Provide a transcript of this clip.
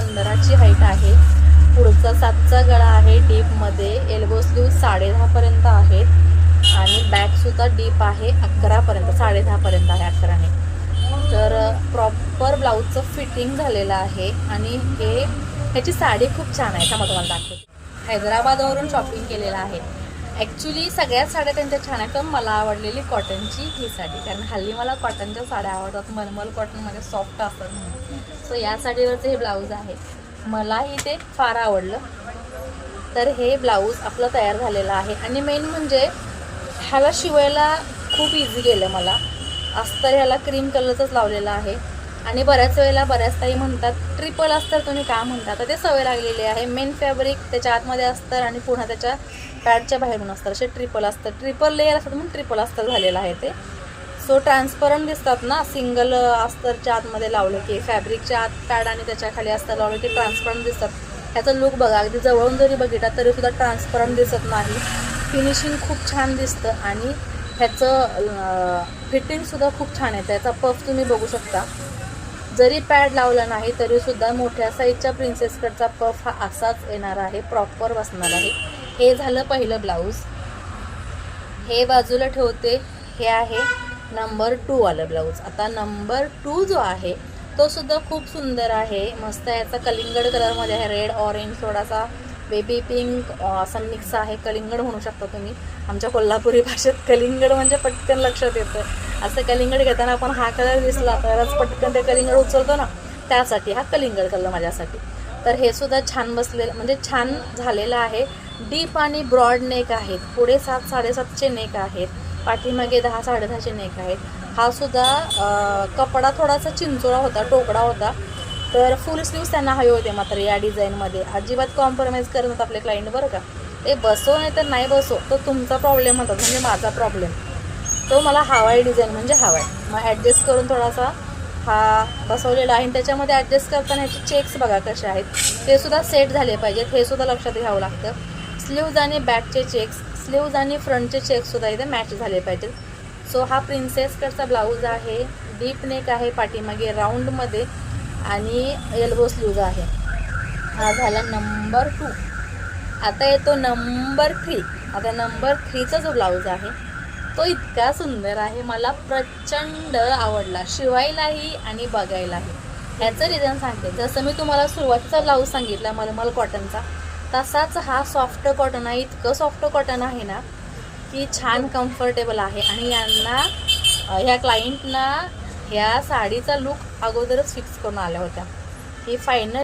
15ची height आहे. पुढचा 7चा गळा आहे डीपमध्ये. एल्बो स्लीव 10.5 पर्यंत आहेत आणि बॅकसुद्धा डीप आहे 11 पर्यंत, 10.5 पर्यंत आहे 11ने. तर प्रॉपर ब्लाऊजचं फिटिंग झालेलं आहे आणि ह्याची साडी खूप छान आहे. थांबा तुम्हाला दाखवते. हैदराबादवरून शॉपिंग केलेलं आहे. ॲक्च्युली सगळ्याच साड्या त्यांच्या छान आहेत, पण मला आवडलेली कॉटनची ही साडी, कारण हल्ली मला कॉटनच्या साड्या आवडतात. मलमल कॉटनमध्ये सॉफ्ट असतात म्हणून. सो या साडीवरचं हे ब्लाऊज आहे. मलाही ते फार आवडलं. तर हे ब्लाऊज आपलं तयार झालेलं आहे आणि मेन म्हणजे ह्याला शिवायला खूप इझी गेलं मला. अस्तर ह्याला क्रीम कलरचंच लावलेलं आहे आणि बऱ्याच वेळेला बऱ्याच ताई म्हणतात ट्रिपल अस्तर तुम्ही का म्हणता, तर ते सवय लागलेली आहे. मेन फॅब्रिक त्याच्या आतमध्ये अस्तर आणि पुन्हा त्याच्या पॅडच्या बाहेरून अस्तर, असे ट्रिपल अस्तर, ट्रिपल लेअर असतात म्हणून ट्रिपल अस्तर झालेलं आहे ते. सो ट्रान्सपरंट दिसतात ना, सिंगल अस्तरच्या आतमध्ये लावलं की, फॅब्रिकच्या आत पॅड आणि त्याच्या खाली अस्तर लावलं की ट्रान्सपरंट दिसतात. ह्याचा लुक बघा, अगदी जवळून जरी बघितला तरीसुद्धा ट्रान्सपरंट दिसत नाही. फिनिशिंग खूप छान दिसतं आणि ह्याचं फिटिंगसुद्धा खूप छान आहे. त्याचा पफ तुम्ही बघू शकता. जरी पॅड लावला नाही तरीसुद्धा मोठ्या साईजच्या प्रिन्सेस कटचा पफ हा असाच येणार आहे, प्रॉपर बसणार आहे. हे झालं पहिलं ब्लाऊज. हे बाजूला ठेवते. हे आहे नंबर 2 वालं ब्लाऊज. आता नंबर 2 जो आहे तो सुद्धा खूप सुंदर आहे. मस्त याचा कलिंगड कलरमध्ये आहे. रेड ऑरेंज थोडासा बेबी पिंक असा मिक्स आहे. कलिंगड म्हणू शकता तुम्ही. आमच्या कोल्हापुरी भाषेत कलिंगड म्हणजे पटकन लक्षात येतं. असं कलिंगड घेताना आपण हा कलर दिसला तरच पटकन ते कलिंगड उचलतो ना, त्यासाठी हा कलिंगड कलर माझ्यासाठी. तर हे सुद्धा छान बसलेलं म्हणजे छान झालेलं आहे. डीप आणि ब्रॉड नेक आहेत. पुढे 7-7.5चे नेक आहेत. पाठीमागे 10-10.5चे नेक आहेत. हा सुद्धा कपडा थोडासा चिंचोळा होता, टोकडा होता. तर फुल स्लीव्स त्यांना हवे होते मात्र या डिझाईनमध्ये. अजिबात कॉम्प्रोमाइज करत आपले क्लायंट बरं का. ते बसो नाही तर नाही बसो तो तुमचा प्रॉब्लेम होता, म्हणजे माझा प्रॉब्लेम. तो मला हवा आहे डिझाईन म्हणजे हवा आहे. मग ॲडजस्ट करून थोडासा हा बसवलेला आहे. आणि त्याच्यामध्ये ॲडजस्ट करताना ह्याचे चेक्स बघा कसे आहेत. ते सुद्धा सेट झाले पाहिजेत, हे सुद्धा लक्षात घ्यावं लागतं. स्लीव्ज आणि बॅकचे चेक्स, स्लीव्ज आणि फ्रंटचे चेक्ससुद्धा इथे मॅच झाले पाहिजेत. सो हा प्रिन्सेस कटचा ब्लाऊज आहे. डीप नेक आहे पाठीमागे राऊंडमध्ये आणि एल्बो स्लीव्ज आहे. हा झाला नंबर 2. आता येतो नंबर 3. आता नंबर 3चा जो ब्लाऊज आहे तो इतका सुंदर आहे, मला प्रचंड आवडला शिवायलाही आणि बघायलाही. ह्याचं रिझन सांगते. जसं मी तुम्हाला सुरुवातीचा ब्लाऊज सांगितला मलमल कॉटनचा, तसाच हा सॉफ्ट कॉटन आहे. इतकं सॉफ्ट कॉटन आहे ना की छान कम्फर्टेबल आहे. आणि यांना ह्या क्लायंटना ह्या साडीचा लूक अगोदरच फिक्स करून आल्या होत्या. ही फायनल